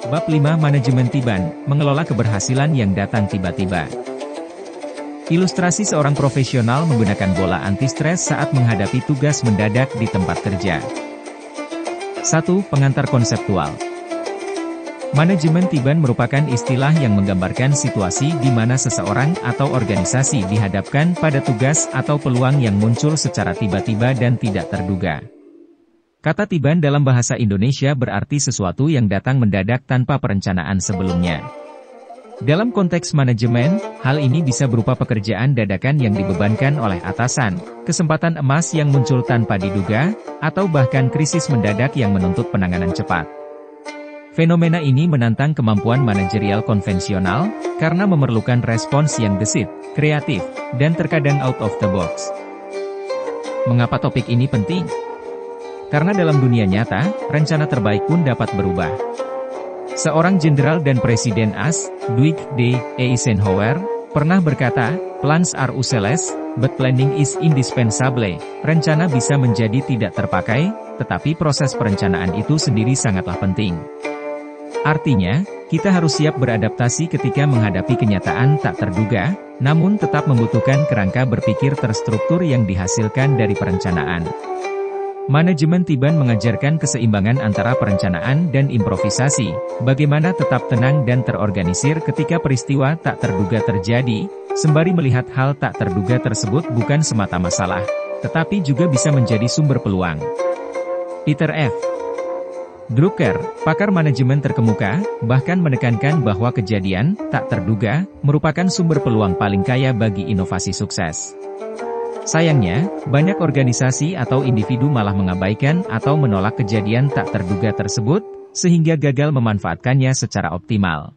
Bab 5 Manajemen Tiban, mengelola keberhasilan yang datang tiba-tiba. Ilustrasi seorang profesional menggunakan bola anti-stres saat menghadapi tugas mendadak di tempat kerja. 1. Pengantar konseptual. Manajemen Tiban merupakan istilah yang menggambarkan situasi di mana seseorang atau organisasi dihadapkan pada tugas atau peluang yang muncul secara tiba-tiba dan tidak terduga. Kata tiban dalam bahasa Indonesia berarti sesuatu yang datang mendadak tanpa perencanaan sebelumnya. Dalam konteks manajemen, hal ini bisa berupa pekerjaan dadakan yang dibebankan oleh atasan, kesempatan emas yang muncul tanpa diduga, atau bahkan krisis mendadak yang menuntut penanganan cepat. Fenomena ini menantang kemampuan manajerial konvensional, karena memerlukan respons yang gesit, kreatif, dan terkadang out of the box. Mengapa topik ini penting? Karena dalam dunia nyata, rencana terbaik pun dapat berubah. Seorang jenderal dan presiden AS, Dwight D. Eisenhower, pernah berkata, "Plans are useless, but planning is indispensable." Rencana bisa menjadi tidak terpakai, tetapi proses perencanaan itu sendiri sangatlah penting. Artinya, kita harus siap beradaptasi ketika menghadapi kenyataan tak terduga, namun tetap membutuhkan kerangka berpikir terstruktur yang dihasilkan dari perencanaan. Manajemen Tiban mengajarkan keseimbangan antara perencanaan dan improvisasi, bagaimana tetap tenang dan terorganisir ketika peristiwa tak terduga terjadi, sembari melihat hal tak terduga tersebut bukan semata masalah, tetapi juga bisa menjadi sumber peluang. Peter F. Drucker, pakar manajemen terkemuka, bahkan menekankan bahwa kejadian tak terduga merupakan sumber peluang paling kaya bagi inovasi sukses. Sayangnya, banyak organisasi atau individu malah mengabaikan atau menolak kejadian tak terduga tersebut, sehingga gagal memanfaatkannya secara optimal.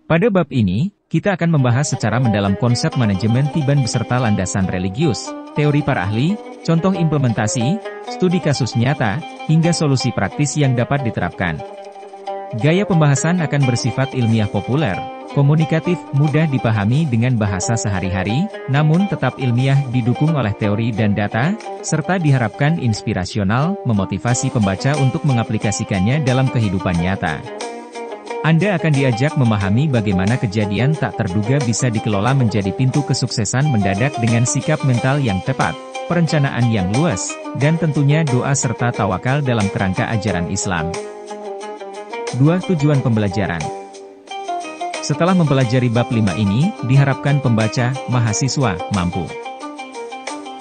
Pada bab ini, kita akan membahas secara mendalam konsep manajemen Tiban beserta landasan religius, teori para ahli, contoh implementasi, studi kasus nyata, hingga solusi praktis yang dapat diterapkan. Gaya pembahasan akan bersifat ilmiah populer, komunikatif, mudah dipahami dengan bahasa sehari-hari, namun tetap ilmiah didukung oleh teori dan data, serta diharapkan inspirasional, memotivasi pembaca untuk mengaplikasikannya dalam kehidupan nyata. Anda akan diajak memahami bagaimana kejadian tak terduga bisa dikelola menjadi pintu kesuksesan mendadak dengan sikap mental yang tepat, perencanaan yang luas, dan tentunya doa serta tawakal dalam kerangka ajaran Islam. 2. Tujuan pembelajaran. Setelah mempelajari bab 5 ini, diharapkan pembaca, mahasiswa, mampu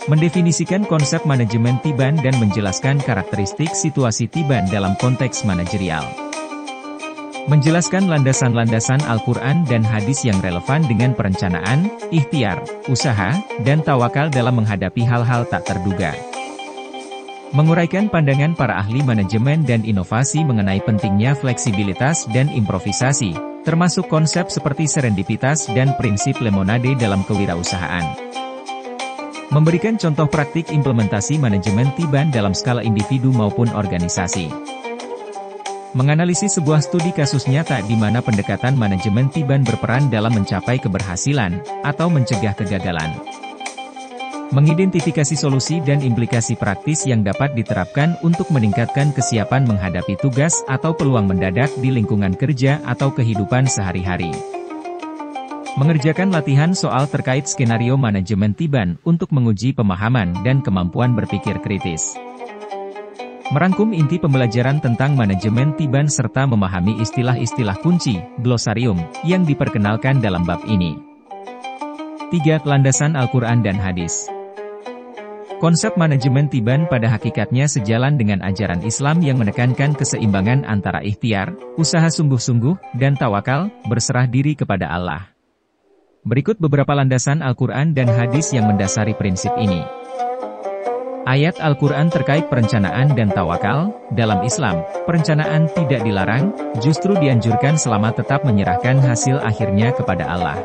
mendefinisikan konsep manajemen Tiban dan menjelaskan karakteristik situasi Tiban dalam konteks manajerial. Menjelaskan landasan-landasan Al-Quran dan hadis yang relevan dengan perencanaan, ikhtiar, usaha, dan tawakal dalam menghadapi hal-hal tak terduga. Menguraikan pandangan para ahli manajemen dan inovasi mengenai pentingnya fleksibilitas dan improvisasi, termasuk konsep seperti serendipitas dan prinsip lemonade dalam kewirausahaan. Memberikan contoh praktik implementasi manajemen Tiban dalam skala individu maupun organisasi. Menganalisis sebuah studi kasus nyata di mana pendekatan manajemen Tiban berperan dalam mencapai keberhasilan, atau mencegah kegagalan. Mengidentifikasi solusi dan implikasi praktis yang dapat diterapkan untuk meningkatkan kesiapan menghadapi tugas atau peluang mendadak di lingkungan kerja atau kehidupan sehari-hari. Mengerjakan latihan soal terkait skenario manajemen Tiban untuk menguji pemahaman dan kemampuan berpikir kritis. Merangkum inti pembelajaran tentang manajemen Tiban serta memahami istilah-istilah kunci, glosarium, yang diperkenalkan dalam bab ini. 3. Landasan Al-Quran dan hadis. Konsep manajemen Tiban pada hakikatnya sejalan dengan ajaran Islam yang menekankan keseimbangan antara ikhtiar, usaha sungguh-sungguh, dan tawakal, berserah diri kepada Allah. Berikut beberapa landasan Al-Quran dan hadis yang mendasari prinsip ini. Ayat Al-Quran terkait perencanaan dan tawakal. Dalam Islam, perencanaan tidak dilarang, justru dianjurkan selama tetap menyerahkan hasil akhirnya kepada Allah.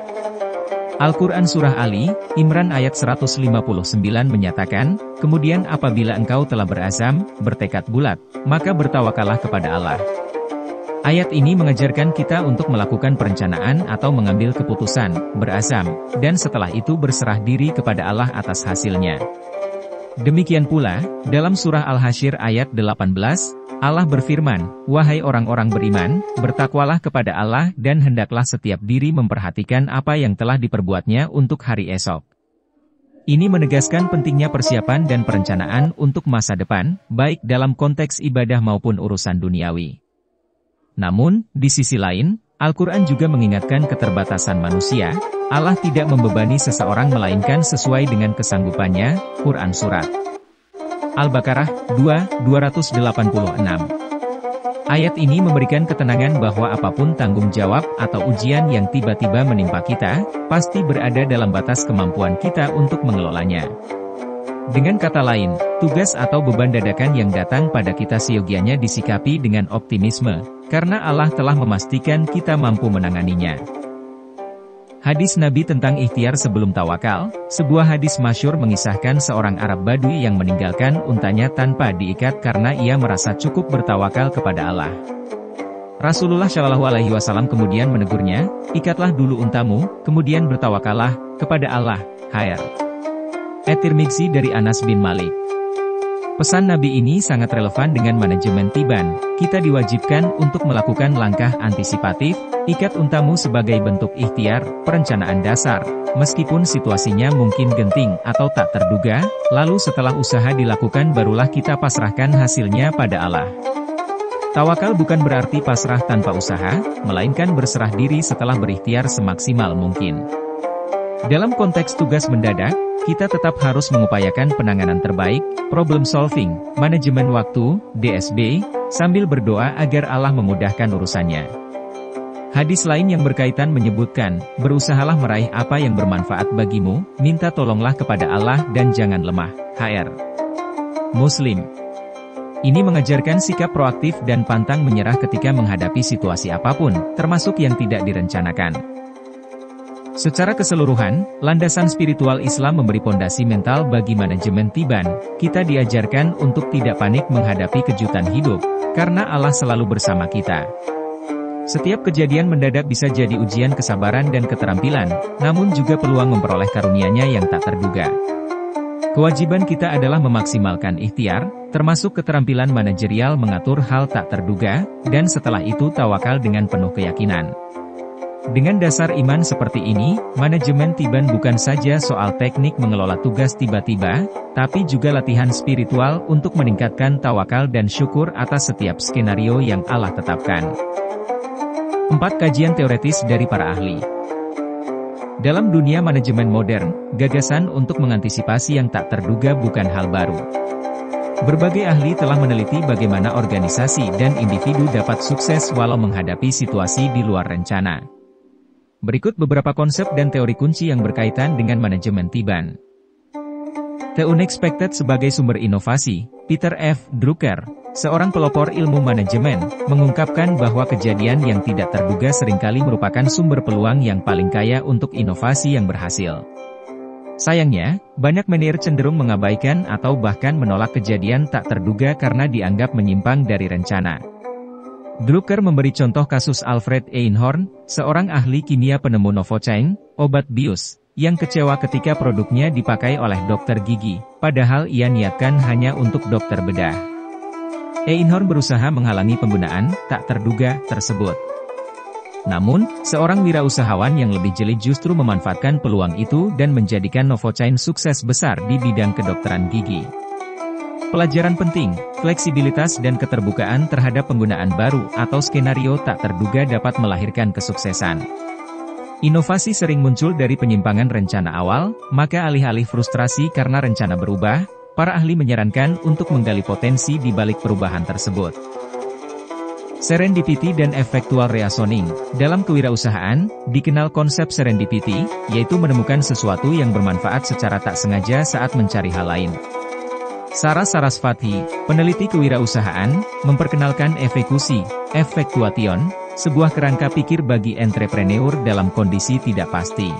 Al-Quran Surah Ali, Imran ayat 159 menyatakan, "Kemudian apabila engkau telah berazam, bertekad bulat, maka bertawakallah kepada Allah." Ayat ini mengajarkan kita untuk melakukan perencanaan atau mengambil keputusan, berazam, dan setelah itu berserah diri kepada Allah atas hasilnya. Demikian pula, dalam surah Al-Hasyr ayat 18, Allah berfirman, "Wahai orang-orang beriman, bertakwalah kepada Allah dan hendaklah setiap diri memperhatikan apa yang telah diperbuatnya untuk hari esok." Ini menegaskan pentingnya persiapan dan perencanaan untuk masa depan, baik dalam konteks ibadah maupun urusan duniawi. Namun, di sisi lain, Al-Quran juga mengingatkan keterbatasan manusia. Allah tidak membebani seseorang melainkan sesuai dengan kesanggupannya. Quran Surat Al-Baqarah 2:286. Ayat ini memberikan ketenangan bahwa apapun tanggung jawab atau ujian yang tiba-tiba menimpa kita, pasti berada dalam batas kemampuan kita untuk mengelolanya. Dengan kata lain, tugas atau beban dadakan yang datang pada kita seyogianya disikapi dengan optimisme, karena Allah telah memastikan kita mampu menanganinya. Hadis Nabi tentang ikhtiar sebelum tawakal. Sebuah hadis masyhur mengisahkan seorang Arab Badui yang meninggalkan untanya tanpa diikat karena ia merasa cukup bertawakal kepada Allah. Rasulullah Shallallahu Alaihi Wasallam kemudian menegurnya, "Ikatlah dulu untamu, kemudian bertawakallah kepada Allah." Khair. At-Tirmidzi dari Anas bin Malik. Pesan Nabi ini sangat relevan dengan manajemen tiban. Kita diwajibkan untuk melakukan langkah antisipatif, ikat untamu sebagai bentuk ikhtiar, perencanaan dasar, meskipun situasinya mungkin genting atau tak terduga, lalu setelah usaha dilakukan barulah kita pasrahkan hasilnya pada Allah. Tawakal bukan berarti pasrah tanpa usaha, melainkan berserah diri setelah berikhtiar semaksimal mungkin. Dalam konteks tugas mendadak, kita tetap harus mengupayakan penanganan terbaik, problem solving, manajemen waktu, DSB, sambil berdoa agar Allah memudahkan urusannya. Hadis lain yang berkaitan menyebutkan, berusahalah meraih apa yang bermanfaat bagimu, minta tolonglah kepada Allah dan jangan lemah. HR. Muslim. Ini mengajarkan sikap proaktif dan pantang menyerah ketika menghadapi situasi apapun, termasuk yang tidak direncanakan. Secara keseluruhan, landasan spiritual Islam memberi pondasi mental bagi manajemen tiban. Kita diajarkan untuk tidak panik menghadapi kejutan hidup, karena Allah selalu bersama kita. Setiap kejadian mendadak bisa jadi ujian kesabaran dan keterampilan, namun juga peluang memperoleh karunia-Nya yang tak terduga. Kewajiban kita adalah memaksimalkan ikhtiar, termasuk keterampilan manajerial mengatur hal tak terduga, dan setelah itu tawakal dengan penuh keyakinan. Dengan dasar iman seperti ini, manajemen tiban bukan saja soal teknik mengelola tugas tiba-tiba, tapi juga latihan spiritual untuk meningkatkan tawakal dan syukur atas setiap skenario yang Allah tetapkan. 4 kajian teoretis dari para ahli. Dalam dunia manajemen modern, gagasan untuk mengantisipasi yang tak terduga bukan hal baru. Berbagai ahli telah meneliti bagaimana organisasi dan individu dapat sukses walau menghadapi situasi di luar rencana. Berikut beberapa konsep dan teori kunci yang berkaitan dengan manajemen tiban. The Unexpected sebagai sumber inovasi. Peter F. Drucker, seorang pelopor ilmu manajemen, mengungkapkan bahwa kejadian yang tidak terduga seringkali merupakan sumber peluang yang paling kaya untuk inovasi yang berhasil. Sayangnya, banyak manajer cenderung mengabaikan atau bahkan menolak kejadian tak terduga karena dianggap menyimpang dari rencana. Drucker memberi contoh kasus Alfred Einhorn, seorang ahli kimia penemu Novocaine, obat bius, yang kecewa ketika produknya dipakai oleh dokter gigi, padahal ia niatkan hanya untuk dokter bedah. Einhorn berusaha menghalangi penggunaan tak terduga tersebut. Namun, seorang wirausahawan yang lebih jeli justru memanfaatkan peluang itu dan menjadikan Novocaine sukses besar di bidang kedokteran gigi. Pelajaran penting, fleksibilitas dan keterbukaan terhadap penggunaan baru atau skenario tak terduga dapat melahirkan kesuksesan. Inovasi sering muncul dari penyimpangan rencana awal, maka alih-alih frustrasi karena rencana berubah, para ahli menyarankan untuk menggali potensi di balik perubahan tersebut. Serendipity dan effectual reasoning. Dalam kewirausahaan, dikenal konsep serendipity, yaitu menemukan sesuatu yang bermanfaat secara tak sengaja saat mencari hal lain. Sarah Sarasvati, peneliti kewirausahaan, memperkenalkan effectuation, sebuah kerangka pikir bagi entrepreneur dalam kondisi tidak pasti.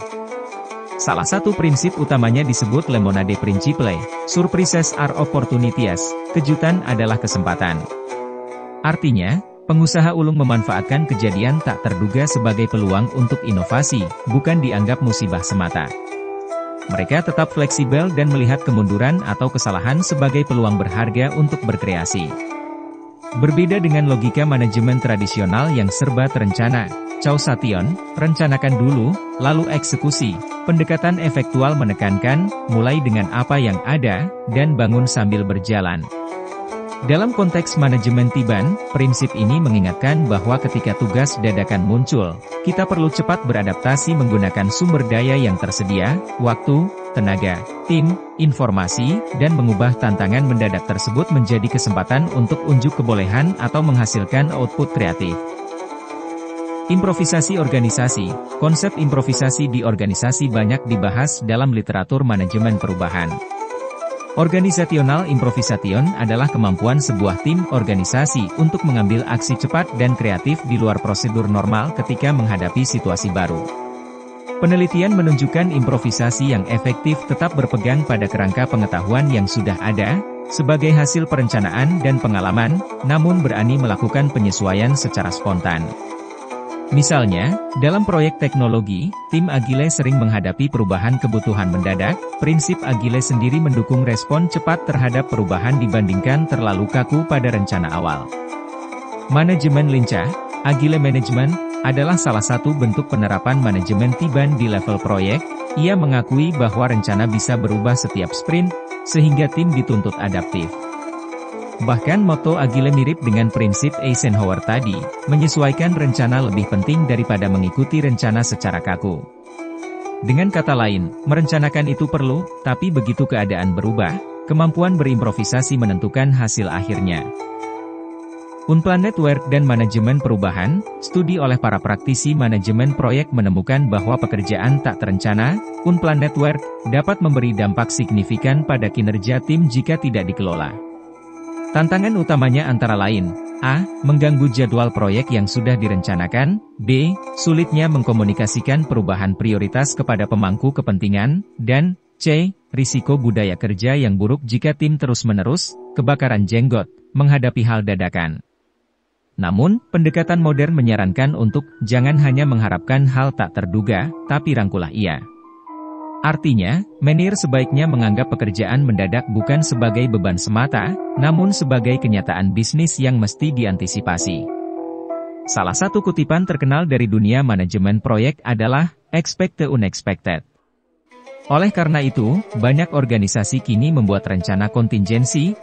Salah satu prinsip utamanya disebut Lemonade Principle, surprises are opportunities, kejutan adalah kesempatan. Artinya, pengusaha ulung memanfaatkan kejadian tak terduga sebagai peluang untuk inovasi, bukan dianggap musibah semata. mereka tetap fleksibel dan melihat kemunduran atau kesalahan sebagai peluang berharga untuk berkreasi. Berbeda dengan logika manajemen tradisional yang serba terencana, Chow Sation, rencanakan dulu, lalu eksekusi. Pendekatan efektual menekankan, mulai dengan apa yang ada, dan bangun sambil berjalan. Dalam konteks manajemen Tiban, prinsip ini mengingatkan bahwa ketika tugas dadakan muncul, kita perlu cepat beradaptasi menggunakan sumber daya yang tersedia, waktu, tenaga, tim, informasi, dan mengubah tantangan mendadak tersebut menjadi kesempatan untuk unjuk kebolehan atau menghasilkan output kreatif. Improvisasi organisasi. Konsep improvisasi di organisasi banyak dibahas dalam literatur manajemen perubahan. Organizational improvisation adalah kemampuan sebuah tim organisasi untuk mengambil aksi cepat dan kreatif di luar prosedur normal ketika menghadapi situasi baru. Penelitian menunjukkan improvisasi yang efektif tetap berpegang pada kerangka pengetahuan yang sudah ada, sebagai hasil perencanaan dan pengalaman, namun berani melakukan penyesuaian secara spontan. Misalnya, dalam proyek teknologi, tim Agile sering menghadapi perubahan kebutuhan mendadak. Prinsip Agile sendiri mendukung respon cepat terhadap perubahan dibandingkan terlalu kaku pada rencana awal. Manajemen lincah, Agile Management, adalah salah satu bentuk penerapan manajemen Tiban di level proyek. Ia mengakui bahwa rencana bisa berubah setiap sprint, sehingga tim dituntut adaptif. Bahkan moto Agile mirip dengan prinsip Eisenhower tadi, menyesuaikan rencana lebih penting daripada mengikuti rencana secara kaku. Dengan kata lain, merencanakan itu perlu, tapi begitu keadaan berubah, kemampuan berimprovisasi menentukan hasil akhirnya. Unplanned Work dan Manajemen Perubahan, studi oleh para praktisi manajemen proyek menemukan bahwa pekerjaan tak terencana, unplanned work, dapat memberi dampak signifikan pada kinerja tim jika tidak dikelola. Tantangan utamanya antara lain, A. Mengganggu jadwal proyek yang sudah direncanakan, B. Sulitnya mengkomunikasikan perubahan prioritas kepada pemangku kepentingan, dan C. Risiko budaya kerja yang buruk jika tim terus-menerus, kebakaran jenggot, menghadapi hal dadakan. Namun, pendekatan modern menyarankan untuk jangan hanya mengharapkan hal tak terduga, tapi rangkulah ia. Artinya, manajer sebaiknya menganggap pekerjaan mendadak bukan sebagai beban semata, namun sebagai kenyataan bisnis yang mesti diantisipasi. Salah satu kutipan terkenal dari dunia manajemen proyek adalah, expect the unexpected. Oleh karena itu, banyak organisasi kini membuat rencana contingency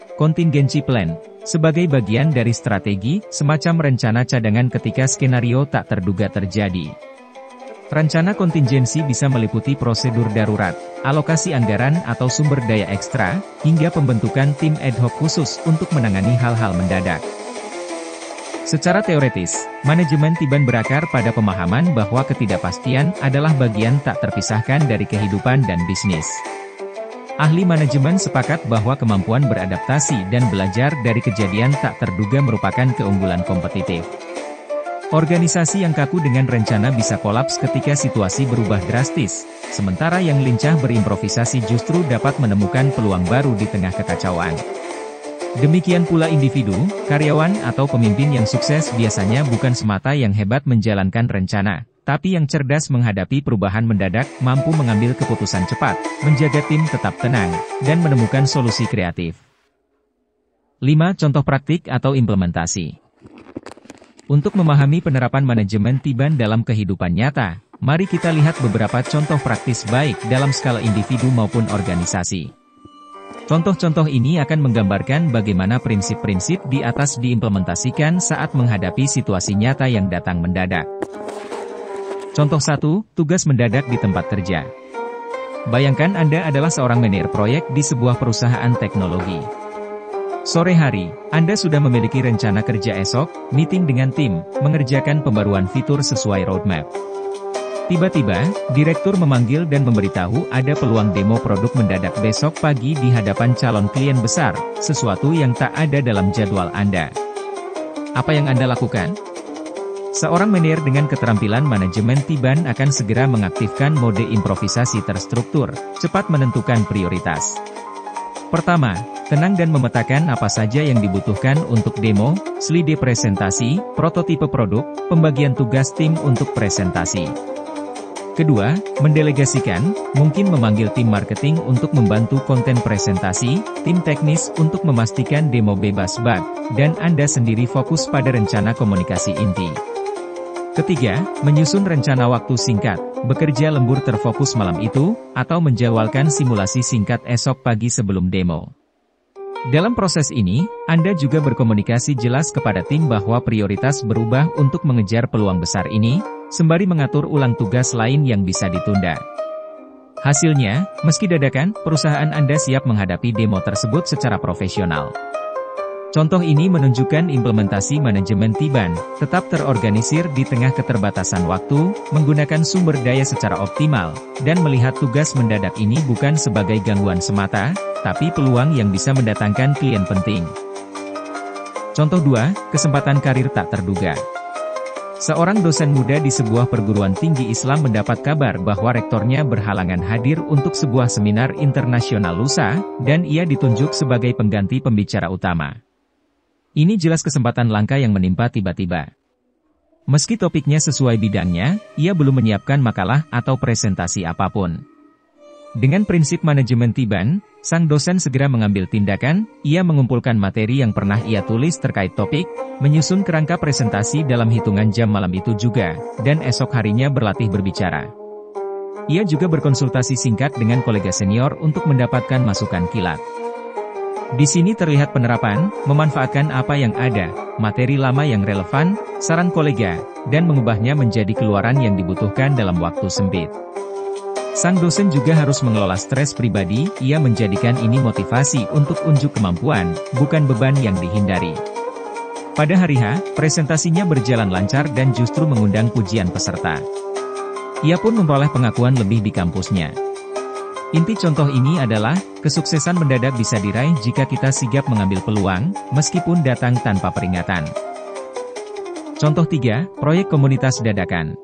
plan, sebagai bagian dari strategi, semacam rencana cadangan ketika skenario tak terduga terjadi. Rencana kontingensi bisa meliputi prosedur darurat, alokasi anggaran atau sumber daya ekstra, hingga pembentukan tim ad hoc khusus untuk menangani hal-hal mendadak. Secara teoretis, manajemen Tiban berakar pada pemahaman bahwa ketidakpastian adalah bagian tak terpisahkan dari kehidupan dan bisnis. Ahli manajemen sepakat bahwa kemampuan beradaptasi dan belajar dari kejadian tak terduga merupakan keunggulan kompetitif. Organisasi yang kaku dengan rencana bisa kolaps ketika situasi berubah drastis, sementara yang lincah berimprovisasi justru dapat menemukan peluang baru di tengah kekacauan. Demikian pula individu, karyawan atau pemimpin yang sukses biasanya bukan semata yang hebat menjalankan rencana, tapi yang cerdas menghadapi perubahan mendadak, mampu mengambil keputusan cepat, menjaga tim tetap tenang, dan menemukan solusi kreatif. 5 contoh praktik atau implementasi. Untuk memahami penerapan manajemen Tiban dalam kehidupan nyata, mari kita lihat beberapa contoh praktis baik dalam skala individu maupun organisasi. Contoh-contoh ini akan menggambarkan bagaimana prinsip-prinsip di atas diimplementasikan saat menghadapi situasi nyata yang datang mendadak. Contoh 1, tugas mendadak di tempat kerja. Bayangkan Anda adalah seorang manajer proyek di sebuah perusahaan teknologi. Sore hari, Anda sudah memiliki rencana kerja esok, meeting dengan tim, mengerjakan pembaruan fitur sesuai roadmap. Tiba-tiba, direktur memanggil dan memberitahu ada peluang demo produk mendadak besok pagi di hadapan calon klien besar, sesuatu yang tak ada dalam jadwal Anda. Apa yang Anda lakukan? Seorang manajer dengan keterampilan manajemen Tiban akan segera mengaktifkan mode improvisasi terstruktur, cepat menentukan prioritas. Pertama, tenang dan memetakan apa saja yang dibutuhkan untuk demo, slide presentasi, prototipe produk, pembagian tugas tim untuk presentasi. Kedua, mendelegasikan, mungkin memanggil tim marketing untuk membantu konten presentasi, tim teknis untuk memastikan demo bebas bug, dan Anda sendiri fokus pada rencana komunikasi inti. Ketiga, menyusun rencana waktu singkat, bekerja lembur terfokus malam itu, atau menjadwalkan simulasi singkat esok pagi sebelum demo. Dalam proses ini, Anda juga berkomunikasi jelas kepada tim bahwa prioritas berubah untuk mengejar peluang besar ini, sembari mengatur ulang tugas lain yang bisa ditunda. Hasilnya, meski dadakan, perusahaan Anda siap menghadapi demo tersebut secara profesional. Contoh ini menunjukkan implementasi manajemen Tiban, tetap terorganisir di tengah keterbatasan waktu, menggunakan sumber daya secara optimal, dan melihat tugas mendadak ini bukan sebagai gangguan semata, tapi peluang yang bisa mendatangkan klien penting. Contoh 2, kesempatan karir tak terduga. Seorang dosen muda di sebuah perguruan tinggi Islam mendapat kabar bahwa rektornya berhalangan hadir untuk sebuah seminar internasional lusa, dan ia ditunjuk sebagai pengganti pembicara utama. Ini jelas kesempatan langka yang menimpa tiba-tiba. Meski topiknya sesuai bidangnya, ia belum menyiapkan makalah atau presentasi apapun. Dengan prinsip manajemen Tiban, sang dosen segera mengambil tindakan, ia mengumpulkan materi yang pernah ia tulis terkait topik, menyusun kerangka presentasi dalam hitungan jam malam itu juga, dan esok harinya berlatih berbicara. Ia juga berkonsultasi singkat dengan kolega senior untuk mendapatkan masukan kilat. Di sini terlihat penerapan, memanfaatkan apa yang ada, materi lama yang relevan, saran kolega, dan mengubahnya menjadi keluaran yang dibutuhkan dalam waktu sempit. Sang dosen juga harus mengelola stres pribadi, ia menjadikan ini motivasi untuk unjuk kemampuan, bukan beban yang dihindari. Pada hari H, presentasinya berjalan lancar dan justru mengundang pujian peserta. Ia pun memperoleh pengakuan lebih di kampusnya. Inti contoh ini adalah, kesuksesan mendadak bisa diraih jika kita sigap mengambil peluang, meskipun datang tanpa peringatan. Contoh 3, proyek komunitas dadakan.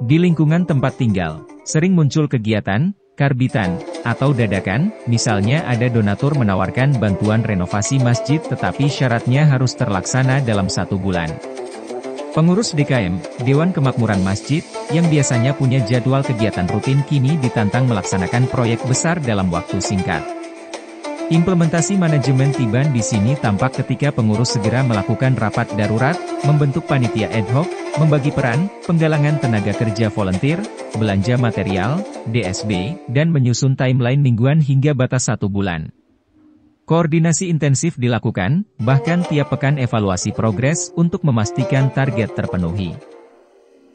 Di lingkungan tempat tinggal, sering muncul kegiatan, karbitan, atau dadakan, misalnya ada donatur menawarkan bantuan renovasi masjid tetapi syaratnya harus terlaksana dalam 1 bulan. Pengurus DKM, Dewan Kemakmuran Masjid, yang biasanya punya jadwal kegiatan rutin kini ditantang melaksanakan proyek besar dalam waktu singkat. Implementasi manajemen Tiban di sini tampak ketika pengurus segera melakukan rapat darurat, membentuk panitia ad hoc, membagi peran, penggalangan tenaga kerja volunteer, belanja material, DSB, dan menyusun timeline mingguan hingga batas 1 bulan. Koordinasi intensif dilakukan, bahkan tiap pekan evaluasi progres untuk memastikan target terpenuhi.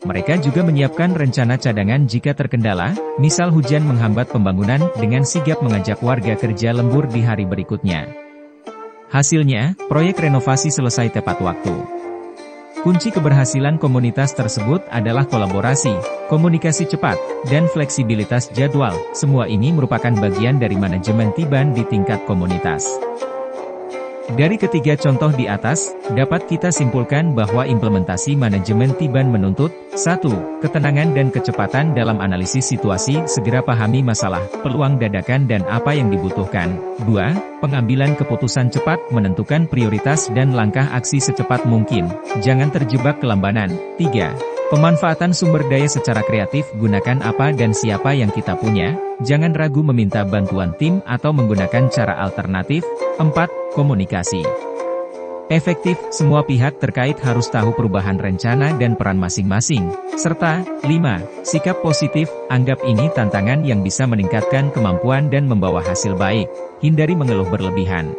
Mereka juga menyiapkan rencana cadangan jika terkendala, misal hujan menghambat pembangunan, dengan sigap mengajak warga kerja lembur di hari berikutnya. Hasilnya, proyek renovasi selesai tepat waktu. Kunci keberhasilan komunitas tersebut adalah kolaborasi, komunikasi cepat, dan fleksibilitas jadwal. Semua ini merupakan bagian dari manajemen Tiban di tingkat komunitas. Dari ketiga contoh di atas, dapat kita simpulkan bahwa implementasi manajemen Tiban menuntut 1. Ketenangan dan kecepatan dalam analisis situasi, segera pahami masalah, peluang dadakan dan apa yang dibutuhkan. 2. Pengambilan keputusan cepat, menentukan prioritas dan langkah aksi secepat mungkin, jangan terjebak kelambanan. 3. Pemanfaatan sumber daya secara kreatif, gunakan apa dan siapa yang kita punya, jangan ragu meminta bantuan tim atau menggunakan cara alternatif. 4. Komunikasi efektif, semua pihak terkait harus tahu perubahan rencana dan peran masing-masing, serta 5. Sikap positif, anggap ini tantangan yang bisa meningkatkan kemampuan dan membawa hasil baik, hindari mengeluh berlebihan.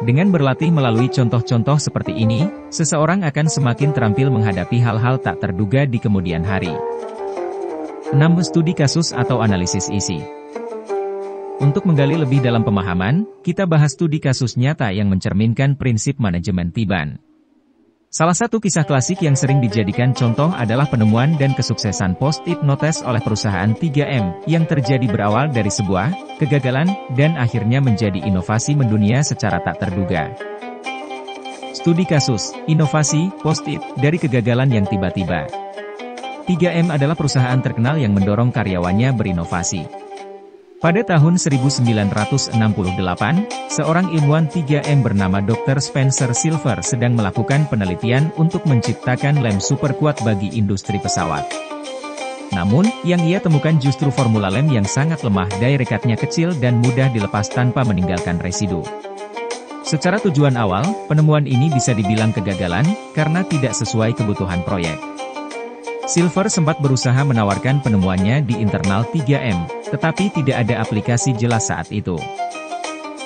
Dengan berlatih melalui contoh-contoh seperti ini, seseorang akan semakin terampil menghadapi hal-hal tak terduga di kemudian hari. 6. Studi kasus atau analisis isi. Untuk menggali lebih dalam pemahaman, kita bahas studi kasus nyata yang mencerminkan prinsip manajemen Tiban. Salah satu kisah klasik yang sering dijadikan contoh adalah penemuan dan kesuksesan Post-it Notes oleh perusahaan 3M, yang terjadi berawal dari sebuah kegagalan, dan akhirnya menjadi inovasi mendunia secara tak terduga. Studi kasus, inovasi, Post-it, dari kegagalan yang tiba-tiba. 3M adalah perusahaan terkenal yang mendorong karyawannya berinovasi. Pada tahun 1968, seorang ilmuwan 3M bernama Dr. Spencer Silver sedang melakukan penelitian untuk menciptakan lem super kuat bagi industri pesawat. Namun, yang ia temukan justru formula lem yang sangat lemah, daya rekatnya kecil dan mudah dilepas tanpa meninggalkan residu. Secara tujuan awal, penemuan ini bisa dibilang kegagalan, karena tidak sesuai kebutuhan proyek. Silver sempat berusaha menawarkan penemuannya di internal 3M, tetapi tidak ada aplikasi jelas saat itu.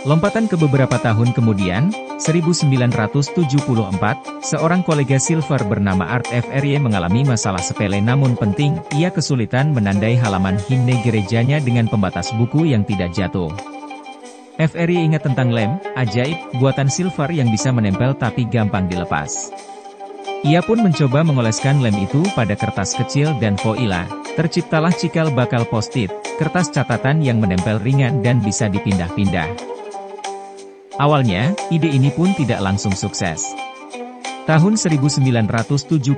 Lompatan ke beberapa tahun kemudian, 1974, seorang kolega Silver bernama Art Fry mengalami masalah sepele namun penting, ia kesulitan menandai halaman himne gerejanya dengan pembatas buku yang tidak jatuh. Fry ingat tentang lem, ajaib, buatan Silver yang bisa menempel tapi gampang dilepas. Ia pun mencoba mengoleskan lem itu pada kertas kecil dan foila, terciptalah cikal bakal post-it, kertas catatan yang menempel ringan dan bisa dipindah-pindah. Awalnya, ide ini pun tidak langsung sukses. Tahun 1977,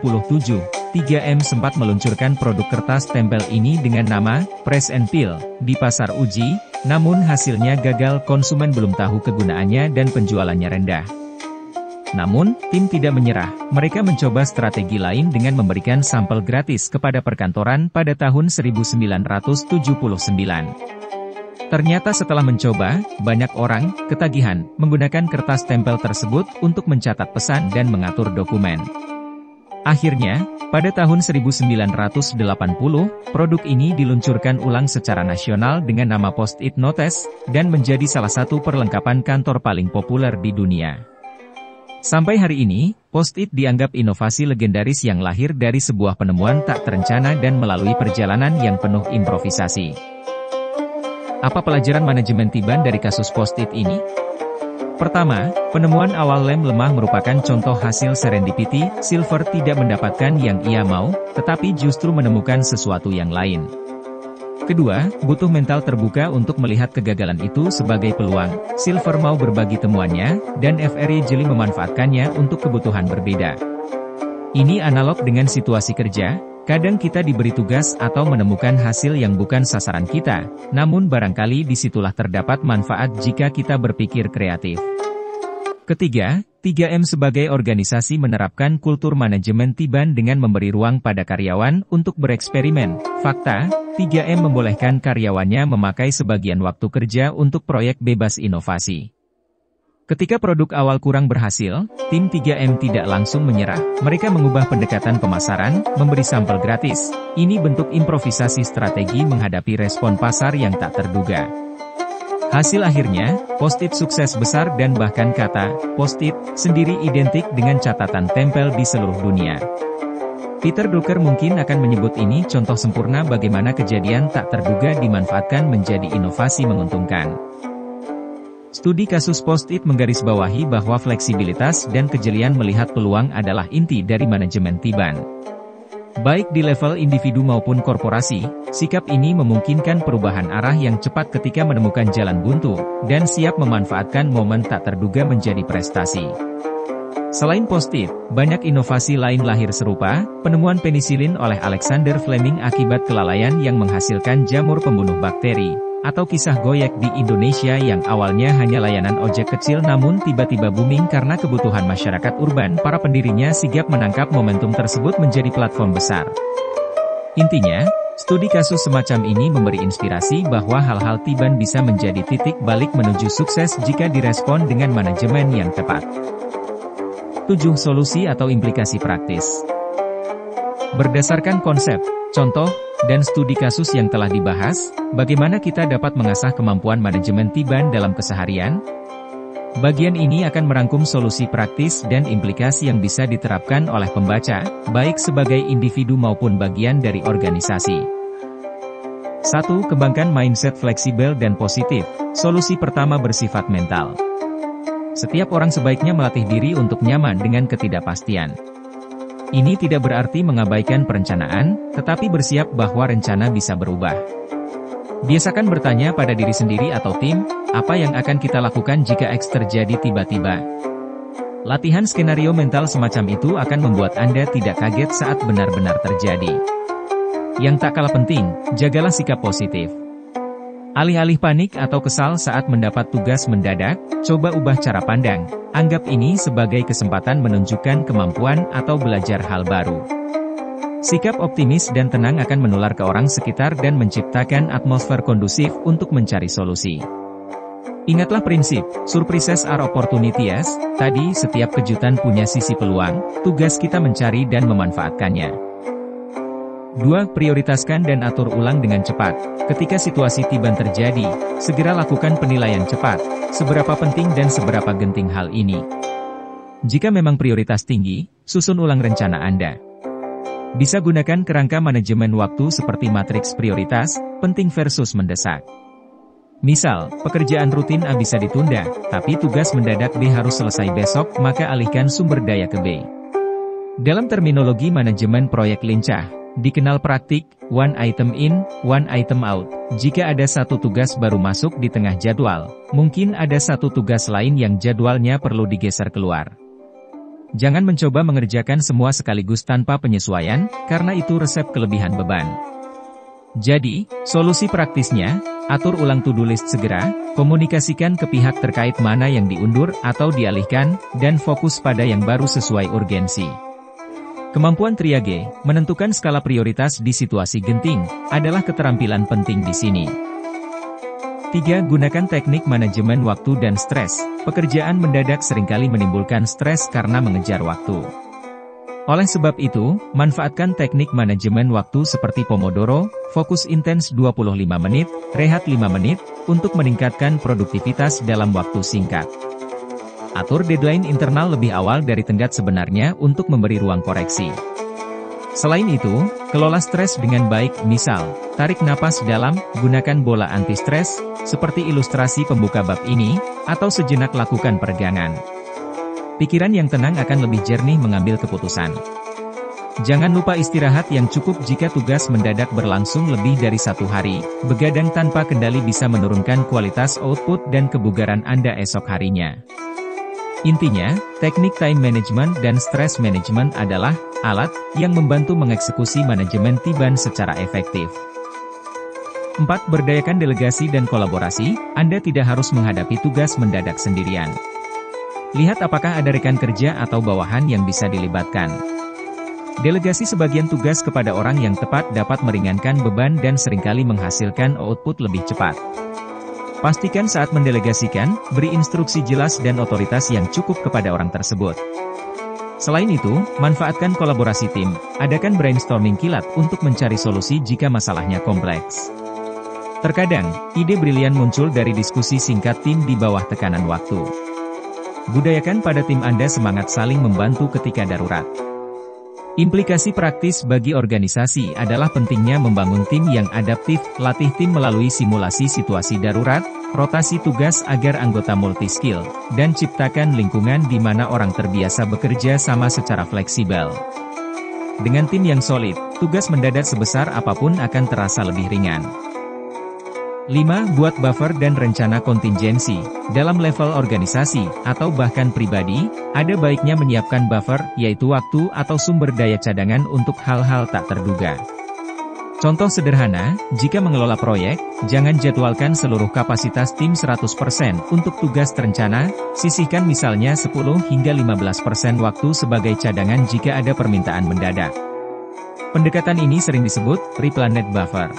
3M sempat meluncurkan produk kertas tempel ini dengan nama Press and Peel di pasar uji, namun hasilnya gagal, konsumen belum tahu kegunaannya dan penjualannya rendah. Namun, tim tidak menyerah, mereka mencoba strategi lain dengan memberikan sampel gratis kepada perkantoran pada tahun 1979. Ternyata setelah mencoba, banyak orang ketagihan menggunakan kertas tempel tersebut untuk mencatat pesan dan mengatur dokumen. Akhirnya, pada tahun 1980, produk ini diluncurkan ulang secara nasional dengan nama Post-it Notes, dan menjadi salah satu perlengkapan kantor paling populer di dunia. Sampai hari ini, Post-it dianggap inovasi legendaris yang lahir dari sebuah penemuan tak terencana dan melalui perjalanan yang penuh improvisasi. Apa pelajaran manajemen Tiban dari kasus Post-it ini? Pertama, penemuan awal lem lemah merupakan contoh hasil serendipity. Silver tidak mendapatkan yang ia mau, tetapi justru menemukan sesuatu yang lain. Kedua, butuh mental terbuka untuk melihat kegagalan itu sebagai peluang. Silver mau berbagi temuannya, dan Fry jeli memanfaatkannya untuk kebutuhan berbeda. Ini analog dengan situasi kerja. Kadang kita diberi tugas atau menemukan hasil yang bukan sasaran kita, namun barangkali disitulah terdapat manfaat jika kita berpikir kreatif. Ketiga, 3M sebagai organisasi menerapkan kultur manajemen Tiban dengan memberi ruang pada karyawan untuk bereksperimen. Fakta, 3M membolehkan karyawannya memakai sebagian waktu kerja untuk proyek bebas inovasi. Ketika produk awal kurang berhasil, tim 3M tidak langsung menyerah. Mereka mengubah pendekatan pemasaran, memberi sampel gratis. Ini bentuk improvisasi strategi menghadapi respon pasar yang tak terduga. Hasil akhirnya, Post-it sukses besar dan bahkan kata Post-it sendiri identik dengan catatan tempel di seluruh dunia. Peter Drucker mungkin akan menyebut ini contoh sempurna bagaimana kejadian tak terduga dimanfaatkan menjadi inovasi menguntungkan. Studi kasus Post-it menggarisbawahi bahwa fleksibilitas dan kejelian melihat peluang adalah inti dari manajemen Tiban. Baik di level individu maupun korporasi, sikap ini memungkinkan perubahan arah yang cepat ketika menemukan jalan buntu, dan siap memanfaatkan momen tak terduga menjadi prestasi. Selain Post-it, banyak inovasi lain lahir serupa. Penemuan penisilin oleh Alexander Fleming akibat kelalaian yang menghasilkan jamur pembunuh bakteri, atau kisah Goyek di Indonesia yang awalnya hanya layanan ojek kecil namun tiba-tiba booming karena kebutuhan masyarakat urban. Para pendirinya sigap menangkap momentum tersebut menjadi platform besar. Intinya, studi kasus semacam ini memberi inspirasi bahwa hal-hal Tiban bisa menjadi titik balik menuju sukses jika direspon dengan manajemen yang tepat. 7. Solusi atau implikasi praktis. Berdasarkan konsep, contoh, dan studi kasus yang telah dibahas, bagaimana kita dapat mengasah kemampuan manajemen Tiban dalam keseharian? Bagian ini akan merangkum solusi praktis dan implikasi yang bisa diterapkan oleh pembaca, baik sebagai individu maupun bagian dari organisasi. 1. Kembangkan mindset fleksibel dan positif. Solusi pertama bersifat mental. Setiap orang sebaiknya melatih diri untuk nyaman dengan ketidakpastian. Ini tidak berarti mengabaikan perencanaan, tetapi bersiap bahwa rencana bisa berubah. Biasakan bertanya pada diri sendiri atau tim, apa yang akan kita lakukan jika X terjadi tiba-tiba? Latihan skenario mental semacam itu akan membuat Anda tidak kaget saat benar-benar terjadi. Yang tak kalah penting, jagalah sikap positif. Alih-alih panik atau kesal saat mendapat tugas mendadak, coba ubah cara pandang. Anggap ini sebagai kesempatan menunjukkan kemampuan atau belajar hal baru. Sikap optimis dan tenang akan menular ke orang sekitar dan menciptakan atmosfer kondusif untuk mencari solusi. Ingatlah prinsip, surprises are opportunities, tadi setiap kejutan punya sisi peluang, tugas kita mencari dan memanfaatkannya. 2. Prioritaskan dan atur ulang dengan cepat. Ketika situasi tiba terjadi, segera lakukan penilaian cepat, seberapa penting dan seberapa genting hal ini. Jika memang prioritas tinggi, susun ulang rencana Anda. Bisa gunakan kerangka manajemen waktu seperti matriks prioritas, penting versus mendesak. Misal, pekerjaan rutin A bisa ditunda, tapi tugas mendadak B harus selesai besok, maka alihkan sumber daya ke B. Dalam terminologi manajemen proyek lincah, dikenal praktik, one item in, one item out. Jika ada satu tugas baru masuk di tengah jadwal, mungkin ada satu tugas lain yang jadwalnya perlu digeser keluar. Jangan mencoba mengerjakan semua sekaligus tanpa penyesuaian, karena itu resep kelebihan beban. Jadi, solusi praktisnya, atur ulang to-do list segera, komunikasikan ke pihak terkait mana yang diundur atau dialihkan, dan fokus pada yang baru sesuai urgensi. Kemampuan triage, menentukan skala prioritas di situasi genting, adalah keterampilan penting di sini. 3. Gunakan teknik manajemen waktu dan stres. Pekerjaan mendadak seringkali menimbulkan stres karena mengejar waktu. Oleh sebab itu, manfaatkan teknik manajemen waktu seperti Pomodoro, fokus intens 25 menit, rehat 5 menit, untuk meningkatkan produktivitas dalam waktu singkat. Atur deadline internal lebih awal dari tenggat sebenarnya untuk memberi ruang koreksi. Selain itu, kelola stres dengan baik, misal, tarik napas dalam, gunakan bola anti-stres, seperti ilustrasi pembuka bab ini, atau sejenak lakukan peregangan. Pikiran yang tenang akan lebih jernih mengambil keputusan. Jangan lupa istirahat yang cukup jika tugas mendadak berlangsung lebih dari 1 hari. Begadang tanpa kendali bisa menurunkan kualitas output dan kebugaran Anda esok harinya. Intinya, teknik time management dan stress management adalah alat yang membantu mengeksekusi manajemen Tiban secara efektif. 4. Berdayakan delegasi dan kolaborasi. Anda tidak harus menghadapi tugas mendadak sendirian. Lihat apakah ada rekan kerja atau bawahan yang bisa dilibatkan. Delegasi sebagian tugas kepada orang yang tepat dapat meringankan beban dan seringkali menghasilkan output lebih cepat. Pastikan saat mendelegasikan, beri instruksi jelas dan otoritas yang cukup kepada orang tersebut. Selain itu, manfaatkan kolaborasi tim, adakan brainstorming kilat untuk mencari solusi jika masalahnya kompleks. Terkadang, ide brilian muncul dari diskusi singkat tim di bawah tekanan waktu. Budayakan pada tim Anda semangat saling membantu ketika darurat. Implikasi praktis bagi organisasi adalah pentingnya membangun tim yang adaptif, latih tim melalui simulasi situasi darurat, rotasi tugas agar anggota multi-skill, dan ciptakan lingkungan di mana orang terbiasa bekerja sama secara fleksibel. Dengan tim yang solid, tugas mendadak sebesar apapun akan terasa lebih ringan. 5. Buat buffer dan rencana kontingensi. Dalam level organisasi, atau bahkan pribadi, ada baiknya menyiapkan buffer, yaitu waktu atau sumber daya cadangan untuk hal-hal tak terduga. Contoh sederhana, jika mengelola proyek, jangan jadwalkan seluruh kapasitas tim 100% untuk tugas terencana, sisihkan misalnya 10 hingga 15% waktu sebagai cadangan jika ada permintaan mendadak. Pendekatan ini sering disebut pre-planned buffer.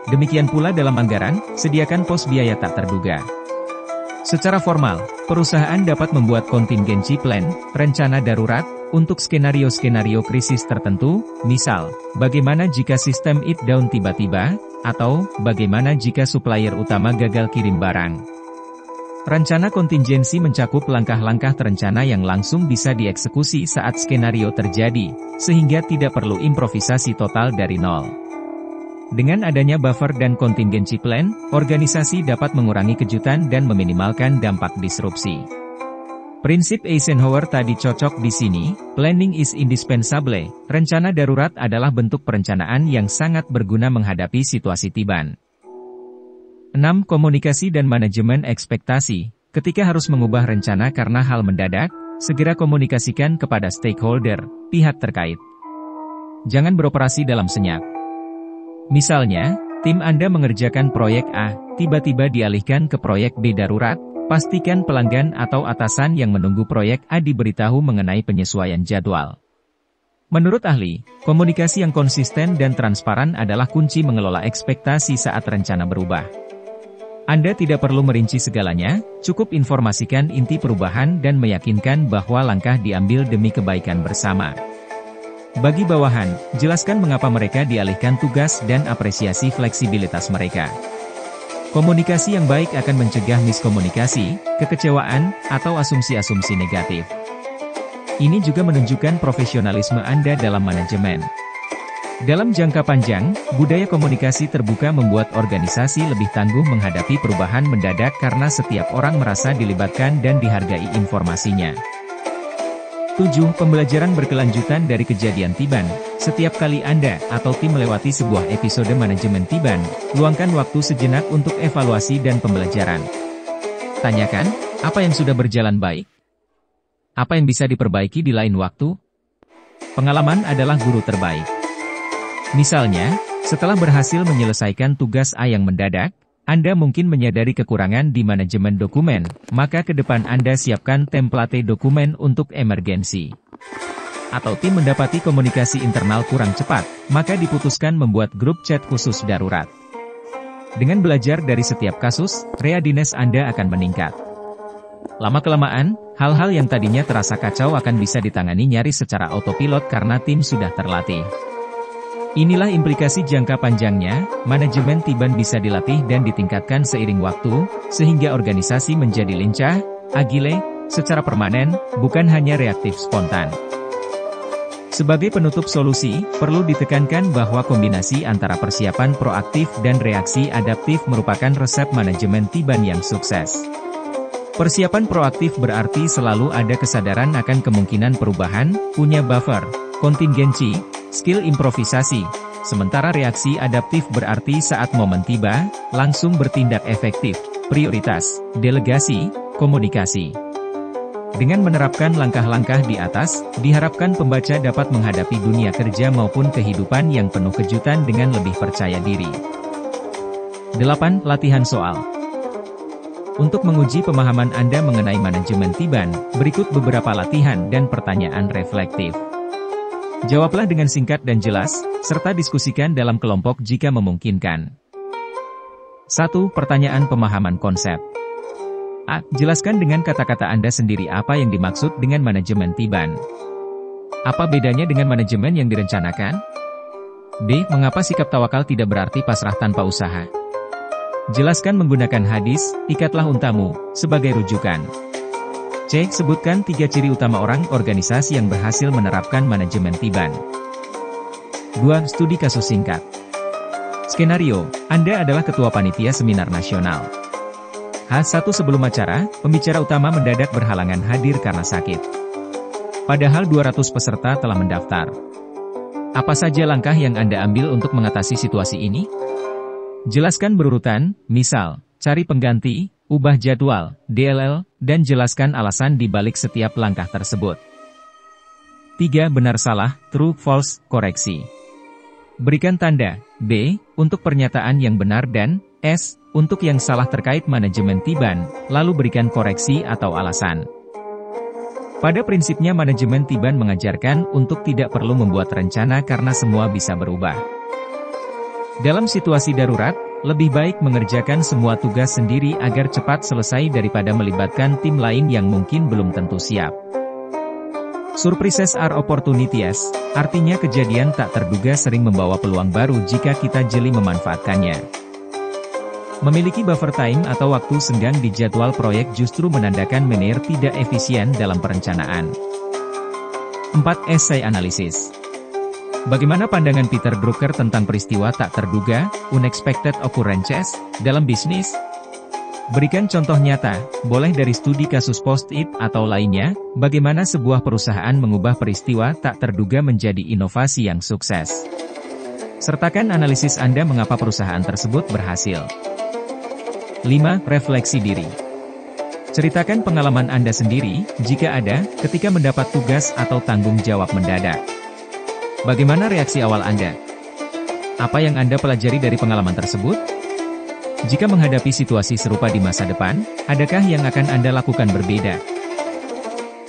Demikian pula dalam anggaran, sediakan pos biaya tak terduga. Secara formal, perusahaan dapat membuat contingency plan, rencana darurat, untuk skenario-skenario krisis tertentu, misal, bagaimana jika sistem it down tiba-tiba, atau, bagaimana jika supplier utama gagal kirim barang. Rencana kontingensi mencakup langkah-langkah terencana yang langsung bisa dieksekusi saat skenario terjadi, sehingga tidak perlu improvisasi total dari nol. Dengan adanya buffer dan contingency plan, organisasi dapat mengurangi kejutan dan meminimalkan dampak disrupsi. Prinsip Eisenhower tadi cocok di sini, planning is indispensable. Rencana darurat adalah bentuk perencanaan yang sangat berguna menghadapi situasi tiban. 6. Komunikasi dan manajemen ekspektasi. Ketika harus mengubah rencana karena hal mendadak, segera komunikasikan kepada stakeholder, pihak terkait. Jangan beroperasi dalam senyap. Misalnya, tim Anda mengerjakan proyek A, tiba-tiba dialihkan ke proyek B darurat, pastikan pelanggan atau atasan yang menunggu proyek A diberitahu mengenai penyesuaian jadwal. Menurut ahli, komunikasi yang konsisten dan transparan adalah kunci mengelola ekspektasi saat rencana berubah. Anda tidak perlu merinci segalanya, cukup informasikan inti perubahan dan meyakinkan bahwa langkah diambil demi kebaikan bersama. Bagi bawahan, jelaskan mengapa mereka dialihkan tugas dan apresiasi fleksibilitas mereka. Komunikasi yang baik akan mencegah miskomunikasi, kekecewaan, atau asumsi-asumsi negatif. Ini juga menunjukkan profesionalisme Anda dalam manajemen. Dalam jangka panjang, budaya komunikasi terbuka membuat organisasi lebih tangguh menghadapi perubahan mendadak karena setiap orang merasa dilibatkan dan dihargai informasinya. 7. Pembelajaran berkelanjutan dari kejadian Tiban. Setiap kali Anda atau tim melewati sebuah episode manajemen Tiban, luangkan waktu sejenak untuk evaluasi dan pembelajaran. Tanyakan, apa yang sudah berjalan baik? Apa yang bisa diperbaiki di lain waktu? Pengalaman adalah guru terbaik. Misalnya, setelah berhasil menyelesaikan tugas A yang mendadak, Anda mungkin menyadari kekurangan di manajemen dokumen, maka ke depan Anda siapkan template dokumen untuk emergensi. Atau tim mendapati komunikasi internal kurang cepat, maka diputuskan membuat grup chat khusus darurat. Dengan belajar dari setiap kasus, readiness Anda akan meningkat. Lama-kelamaan, hal-hal yang tadinya terasa kacau akan bisa ditangani nyaris secara autopilot karena tim sudah terlatih. Inilah implikasi jangka panjangnya, manajemen Tiban bisa dilatih dan ditingkatkan seiring waktu, sehingga organisasi menjadi lincah, agile, secara permanen, bukan hanya reaktif spontan. Sebagai penutup solusi, perlu ditekankan bahwa kombinasi antara persiapan proaktif dan reaksi adaptif merupakan resep manajemen Tiban yang sukses. Persiapan proaktif berarti selalu ada kesadaran akan kemungkinan perubahan, punya buffer, kontingensi, skill improvisasi. Sementara reaksi adaptif berarti saat momen tiba, langsung bertindak efektif, prioritas, delegasi, komunikasi. Dengan menerapkan langkah-langkah di atas, diharapkan pembaca dapat menghadapi dunia kerja maupun kehidupan yang penuh kejutan dengan lebih percaya diri. 8. Latihan soal. Untuk menguji pemahaman Anda mengenai manajemen Tiban, berikut beberapa latihan dan pertanyaan reflektif. Jawablah dengan singkat dan jelas, serta diskusikan dalam kelompok jika memungkinkan. 1. Pertanyaan pemahaman konsep. A. Jelaskan dengan kata-kata Anda sendiri apa yang dimaksud dengan manajemen Tiban. Apa bedanya dengan manajemen yang direncanakan? B. Mengapa sikap tawakal tidak berarti pasrah tanpa usaha? Jelaskan menggunakan hadis, ikatlah untamu, sebagai rujukan. C. Sebutkan 3 ciri utama orang organisasi yang berhasil menerapkan manajemen Tiban. 2. Studi kasus singkat. Skenario, Anda adalah ketua panitia seminar nasional. H1 sebelum acara, pembicara utama mendadak berhalangan hadir karena sakit. Padahal 200 peserta telah mendaftar. Apa saja langkah yang Anda ambil untuk mengatasi situasi ini? Jelaskan berurutan, misal, cari pengganti, ubah jadwal, DLL, dan jelaskan alasan di balik setiap langkah tersebut. 3. Benar salah, true, false, koreksi. Berikan tanda, B, untuk pernyataan yang benar dan, S, untuk yang salah terkait manajemen Tiban, lalu berikan koreksi atau alasan. Pada prinsipnya manajemen Tiban mengajarkan untuk tidak perlu membuat rencana karena semua bisa berubah. Dalam situasi darurat, lebih baik mengerjakan semua tugas sendiri agar cepat selesai daripada melibatkan tim lain yang mungkin belum tentu siap. Surprises are opportunities, artinya kejadian tak terduga sering membawa peluang baru jika kita jeli memanfaatkannya. Memiliki buffer time atau waktu senggang di jadwal proyek justru menandakan manajer tidak efisien dalam perencanaan. 4. Essay analisis. Bagaimana pandangan Peter Drucker tentang peristiwa tak terduga, unexpected occurrences, dalam bisnis? Berikan contoh nyata, boleh dari studi kasus Post-it atau lainnya, bagaimana sebuah perusahaan mengubah peristiwa tak terduga menjadi inovasi yang sukses. Sertakan analisis Anda mengapa perusahaan tersebut berhasil. 5. Refleksi diri. Ceritakan pengalaman Anda sendiri, jika ada, ketika mendapat tugas atau tanggung jawab mendadak. Bagaimana reaksi awal Anda? Apa yang Anda pelajari dari pengalaman tersebut? Jika menghadapi situasi serupa di masa depan, adakah yang akan Anda lakukan berbeda?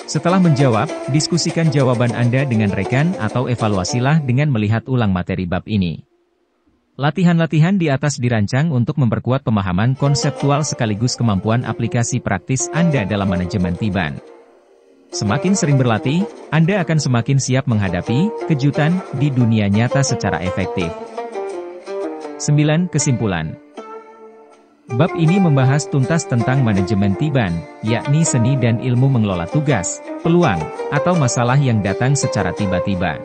Setelah menjawab, diskusikan jawaban Anda dengan rekan atau evaluasilah dengan melihat ulang materi bab ini. Latihan-latihan di atas dirancang untuk memperkuat pemahaman konseptual sekaligus kemampuan aplikasi praktis Anda dalam manajemen Tiban. Semakin sering berlatih, Anda akan semakin siap menghadapi kejutan di dunia nyata secara efektif. 9. Kesimpulan. Bab ini membahas tuntas tentang manajemen Tiban, yakni seni dan ilmu mengelola tugas, peluang, atau masalah yang datang secara tiba-tiba.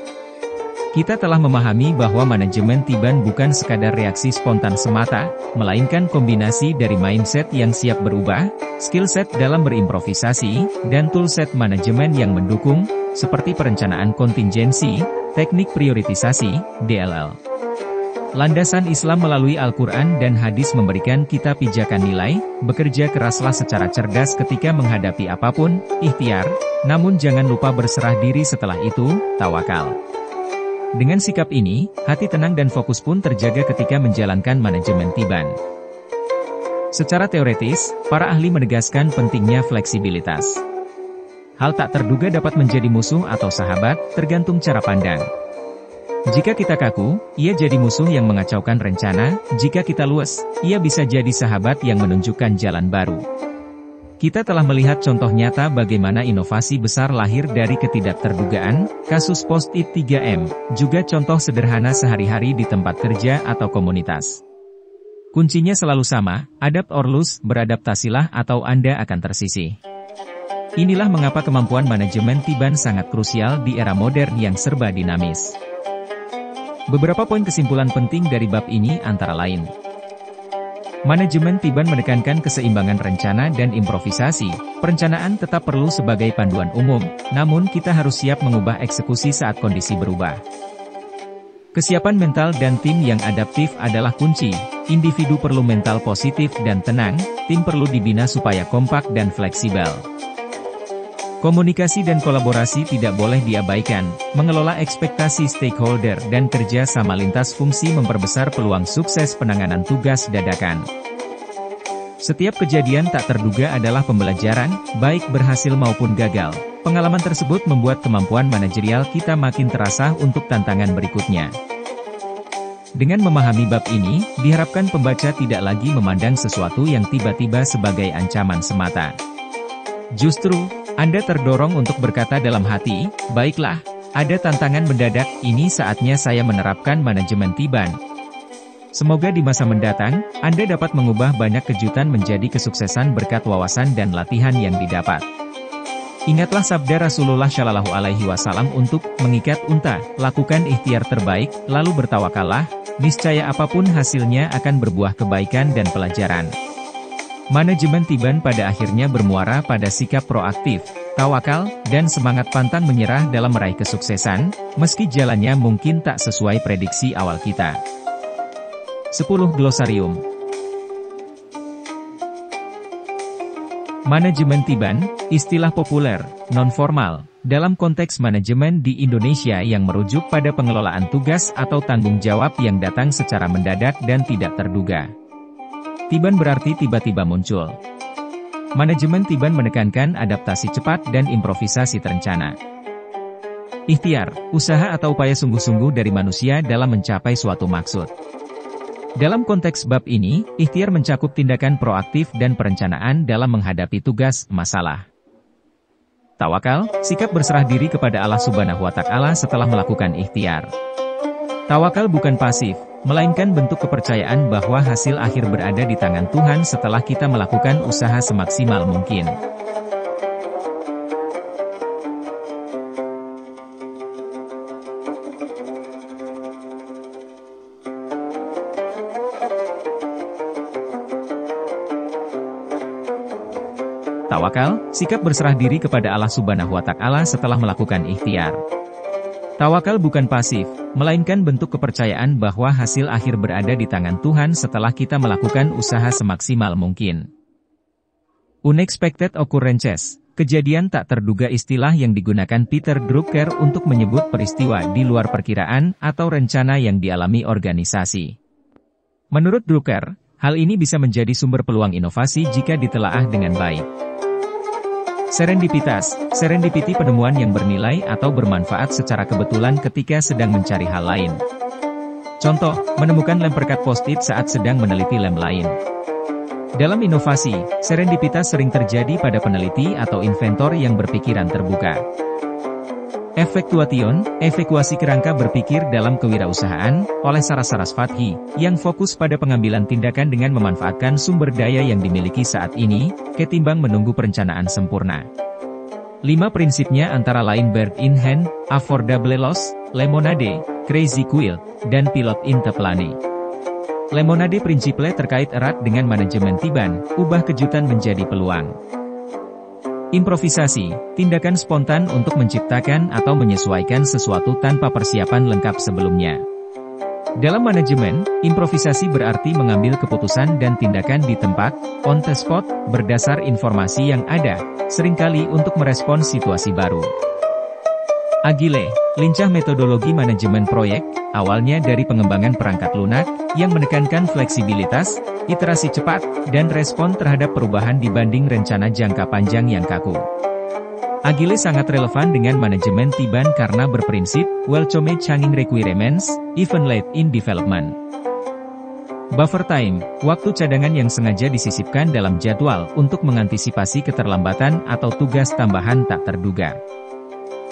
Kita telah memahami bahwa manajemen Tiban bukan sekadar reaksi spontan semata, melainkan kombinasi dari mindset yang siap berubah, skill set dalam berimprovisasi, dan toolset manajemen yang mendukung, seperti perencanaan kontingensi, teknik prioritisasi, DLL. Landasan Islam melalui Al-Quran dan hadis memberikan kita pijakan nilai, bekerja keraslah secara cerdas ketika menghadapi apapun, ikhtiar, namun jangan lupa berserah diri setelah itu, tawakal. Dengan sikap ini, hati tenang dan fokus pun terjaga ketika menjalankan manajemen Tiban. Secara teoretis, para ahli menegaskan pentingnya fleksibilitas. Hal tak terduga dapat menjadi musuh atau sahabat, tergantung cara pandang. Jika kita kaku, ia jadi musuh yang mengacaukan rencana. Jika kita luas, ia bisa jadi sahabat yang menunjukkan jalan baru. Kita telah melihat contoh nyata bagaimana inovasi besar lahir dari ketidakterdugaan, kasus Post-it 3M, juga contoh sederhana sehari-hari di tempat kerja atau komunitas. Kuncinya selalu sama, adapt or lose, beradaptasilah atau Anda akan tersisih. Inilah mengapa kemampuan manajemen Tiban sangat krusial di era modern yang serba dinamis. Beberapa poin kesimpulan penting dari bab ini antara lain. Manajemen Tiban menekankan keseimbangan rencana dan improvisasi. Perencanaan tetap perlu sebagai panduan umum, namun kita harus siap mengubah eksekusi saat kondisi berubah. Kesiapan mental dan tim yang adaptif adalah kunci. Individu perlu mental positif dan tenang, tim perlu dibina supaya kompak dan fleksibel. Komunikasi dan kolaborasi tidak boleh diabaikan, mengelola ekspektasi stakeholder dan kerja sama lintas fungsi memperbesar peluang sukses penanganan tugas dadakan. Setiap kejadian tak terduga adalah pembelajaran, baik berhasil maupun gagal. Pengalaman tersebut membuat kemampuan manajerial kita makin terasah untuk tantangan berikutnya. Dengan memahami bab ini, diharapkan pembaca tidak lagi memandang sesuatu yang tiba-tiba sebagai ancaman semata. Justru, Anda terdorong untuk berkata dalam hati, baiklah, ada tantangan mendadak, ini saatnya saya menerapkan manajemen Tiban. Semoga di masa mendatang, Anda dapat mengubah banyak kejutan menjadi kesuksesan berkat wawasan dan latihan yang didapat. Ingatlah sabda Rasulullah Shallallahu Alaihi Wasallam untuk mengikat unta, lakukan ikhtiar terbaik, lalu bertawakallah, niscaya apapun hasilnya akan berbuah kebaikan dan pelajaran. Manajemen Tiban pada akhirnya bermuara pada sikap proaktif, tawakal, dan semangat pantang menyerah dalam meraih kesuksesan, meski jalannya mungkin tak sesuai prediksi awal kita. 10. Glosarium. Manajemen Tiban, istilah populer, non-formal, dalam konteks manajemen di Indonesia yang merujuk pada pengelolaan tugas atau tanggung jawab yang datang secara mendadak dan tidak terduga. Tiban berarti tiba-tiba muncul. Manajemen Tiban menekankan adaptasi cepat dan improvisasi terencana. Ikhtiar, usaha atau upaya sungguh-sungguh dari manusia dalam mencapai suatu maksud. Dalam konteks bab ini, ikhtiar mencakup tindakan proaktif dan perencanaan dalam menghadapi tugas, masalah. Tawakal, sikap berserah diri kepada Allah Subhanahu wa Ta'ala setelah melakukan ikhtiar. Tawakal bukan pasif, melainkan bentuk kepercayaan bahwa hasil akhir berada di tangan Tuhan setelah kita melakukan usaha semaksimal mungkin. Tawakal, sikap berserah diri kepada Allah Subhanahu wa Ta'ala setelah melakukan ikhtiar. Tawakal bukan pasif, melainkan bentuk kepercayaan bahwa hasil akhir berada di tangan Tuhan setelah kita melakukan usaha semaksimal mungkin. Unexpected occurrences, kejadian tak terduga, istilah yang digunakan Peter Drucker untuk menyebut peristiwa di luar perkiraan atau rencana yang dialami organisasi. Menurut Drucker, hal ini bisa menjadi sumber peluang inovasi jika ditelaah dengan baik. Serendipitas, serendipity penemuan yang bernilai atau bermanfaat secara kebetulan ketika sedang mencari hal lain. Contoh, menemukan lem perekat post-it saat sedang meneliti lem lain. Dalam inovasi, serendipitas sering terjadi pada peneliti atau inventor yang berpikiran terbuka. Effectuation, evakuasi kerangka berpikir dalam kewirausahaan, oleh Saras Sarasvathy, yang fokus pada pengambilan tindakan dengan memanfaatkan sumber daya yang dimiliki saat ini, ketimbang menunggu perencanaan sempurna. 5 prinsipnya antara lain Bird in Hand, Affordable Loss, Lemonade, Crazy Quilt, dan Pilot in the Plane. Lemonade prinsipnya terkait erat dengan manajemen tiban, ubah kejutan menjadi peluang. Improvisasi, tindakan spontan untuk menciptakan atau menyesuaikan sesuatu tanpa persiapan lengkap sebelumnya. Dalam manajemen, improvisasi berarti mengambil keputusan dan tindakan di tempat, on the spot, berdasar informasi yang ada, seringkali untuk merespons situasi baru. Agile, lincah metodologi manajemen proyek, awalnya dari pengembangan perangkat lunak, yang menekankan fleksibilitas, iterasi cepat, dan respon terhadap perubahan dibanding rencana jangka panjang yang kaku. Agile sangat relevan dengan manajemen tiban karena berprinsip, welcome changing requirements, even late in development. Buffer time, waktu cadangan yang sengaja disisipkan dalam jadwal untuk mengantisipasi keterlambatan atau tugas tambahan tak terduga.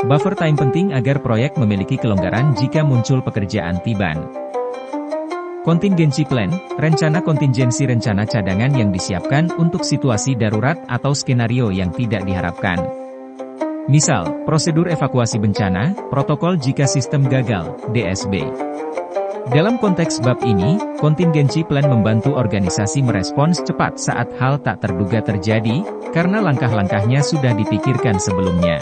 Buffer time penting agar proyek memiliki kelonggaran jika muncul pekerjaan tiban. Contingency plan, rencana kontingensi rencana cadangan yang disiapkan untuk situasi darurat atau skenario yang tidak diharapkan. Misal, prosedur evakuasi bencana, protokol jika sistem gagal, DSB. Dalam konteks bab ini, contingency plan membantu organisasi merespons cepat saat hal tak terduga terjadi, karena langkah-langkahnya sudah dipikirkan sebelumnya.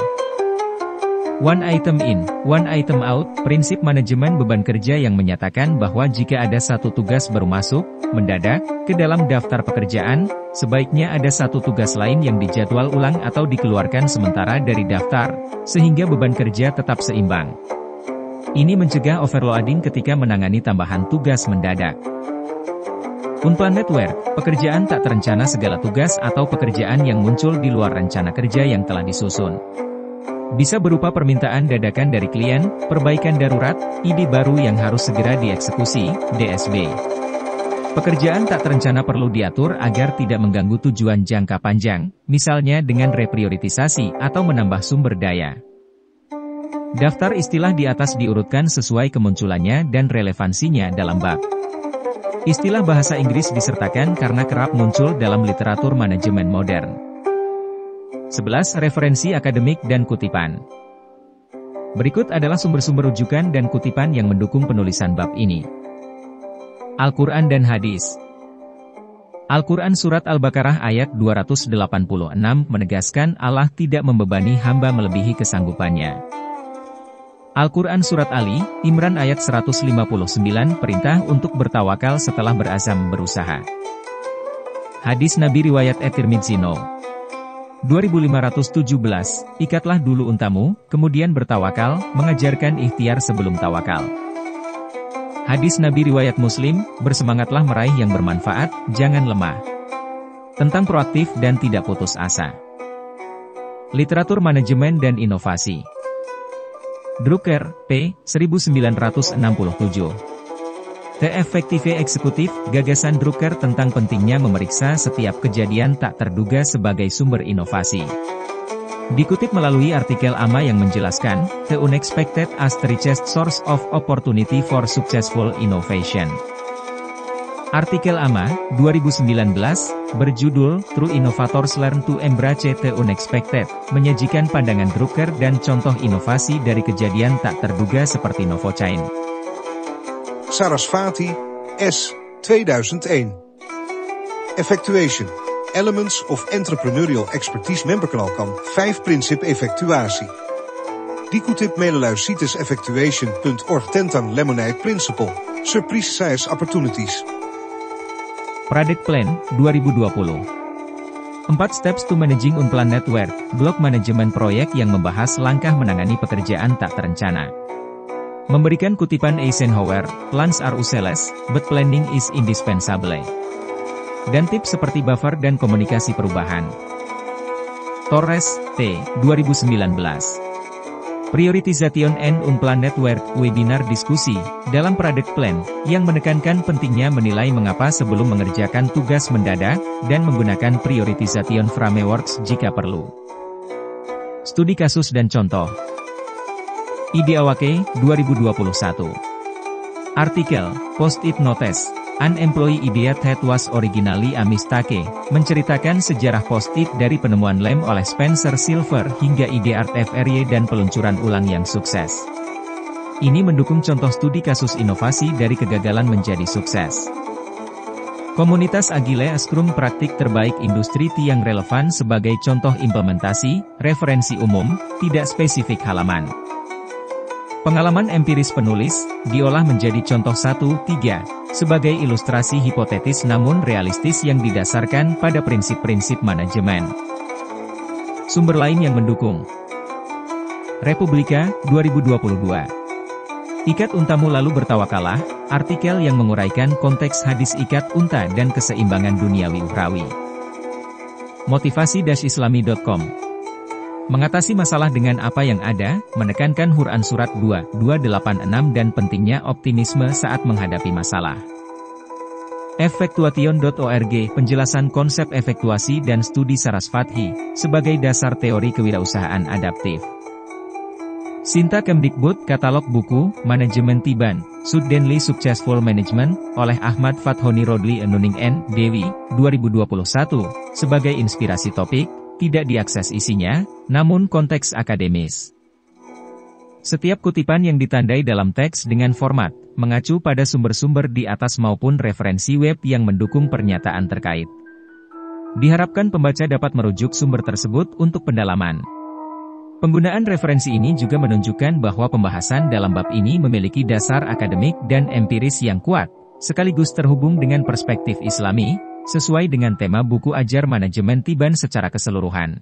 One item in, one item out, prinsip manajemen beban kerja yang menyatakan bahwa jika ada satu tugas baru masuk, mendadak, ke dalam daftar pekerjaan, sebaiknya ada satu tugas lain yang dijadwal ulang atau dikeluarkan sementara dari daftar, sehingga beban kerja tetap seimbang. Ini mencegah overloading ketika menangani tambahan tugas mendadak. Unplanned work, pekerjaan tak terencana segala tugas atau pekerjaan yang muncul di luar rencana kerja yang telah disusun. Bisa berupa permintaan dadakan dari klien, perbaikan darurat, ide baru yang harus segera dieksekusi, DSB. Pekerjaan tak terencana perlu diatur agar tidak mengganggu tujuan jangka panjang, misalnya dengan reprioritisasi atau menambah sumber daya. Daftar istilah di atas diurutkan sesuai kemunculannya dan relevansinya dalam bab. Istilah bahasa Inggris disertakan karena kerap muncul dalam literatur manajemen modern. 11. Referensi akademik dan kutipan. Berikut adalah sumber-sumber rujukan dan kutipan yang mendukung penulisan bab ini. Al-Quran dan Hadis. Al-Quran Surat Al-Baqarah ayat 286 menegaskan Allah tidak membebani hamba melebihi kesanggupannya. Al-Quran Surat Ali, Imran ayat 159 perintah untuk bertawakal setelah berazam berusaha. Hadis Nabi riwayat At-Tirmidzi No. 2517, ikatlah dulu untamu, kemudian bertawakal, mengajarkan ikhtiar sebelum tawakal. Hadis Nabi riwayat Muslim, bersemangatlah meraih yang bermanfaat, jangan lemah. Tentang proaktif dan tidak putus asa. Literatur manajemen dan inovasi. Drucker, P. 1967. The Effective Executive, gagasan Drucker tentang pentingnya memeriksa setiap kejadian tak terduga sebagai sumber inovasi. Dikutip melalui artikel AMA yang menjelaskan, The Unexpected as the Richest Source of Opportunity for Successful Innovation. Artikel AMA, 2019, berjudul, True Innovators Learn to Embrace the Unexpected, menyajikan pandangan Drucker dan contoh inovasi dari kejadian tak terduga seperti Novochain. Sarasvathy, S. 2001. Effectuation. Elements of Entrepreneurial Expertise memberknalkamp 5 Princip Effectuatie. Dikutip melalui sites effectuation.org tentang Lemonade Principle, Surprise Size Opportunities. Project Plan, 2020. 4 Steps to Managing Unplanned Work, blog manajemen proyek yang membahas langkah menangani pekerjaan tak terencana. Memberikan kutipan Eisenhower, plans are useless, but planning is indispensable. Dan tips seperti buffer dan komunikasi perubahan. Torres, T. 2019. Prioritization and Unplanned Work, webinar diskusi, dalam Project Plan, yang menekankan pentingnya menilai mengapa sebelum mengerjakan tugas mendadak, dan menggunakan prioritization frameworks jika perlu. Studi kasus dan contoh. Ideawake, 2021. Artikel, Post-it Notice, An Employee Idea That Was Originally a Mistake, menceritakan sejarah Post-it dari penemuan lem oleh Spencer Silver hingga ide Art FRY dan peluncuran ulang yang sukses. Ini mendukung contoh studi kasus inovasi dari kegagalan menjadi sukses. Komunitas Agile Scrum praktik terbaik industri yang relevan sebagai contoh implementasi, referensi umum, tidak spesifik halaman. Pengalaman empiris penulis, diolah menjadi contoh 1-3, sebagai ilustrasi hipotetis namun realistis yang didasarkan pada prinsip-prinsip manajemen. Sumber lain yang mendukung. Republika, 2022. Ikat untamu lalu bertawakalah, artikel yang menguraikan konteks hadis ikat unta dan keseimbangan duniawi ukhrawi. Motivasi-islami.com. Mengatasi masalah dengan apa yang ada, menekankan Quran Surat 2:286 dan pentingnya optimisme saat menghadapi masalah. Effectuation.org, penjelasan konsep efektuasi dan studi Sarasvati, sebagai dasar teori kewirausahaan adaptif. Sinta Kemdikbud, katalog buku, Manajemen Tiban, Suddenly Successful Management, oleh Ahmad Fathoni Rodli Enuning N. Dewi, 2021, sebagai inspirasi topik, tidak diakses isinya, namun konteks akademis. Setiap kutipan yang ditandai dalam teks dengan format, mengacu pada sumber-sumber di atas maupun referensi web yang mendukung pernyataan terkait. Diharapkan pembaca dapat merujuk sumber tersebut untuk pendalaman. Penggunaan referensi ini juga menunjukkan bahwa pembahasan dalam bab ini memiliki dasar akademik dan empiris yang kuat, sekaligus terhubung dengan perspektif Islami, sesuai dengan tema buku ajar manajemen Tiban secara keseluruhan.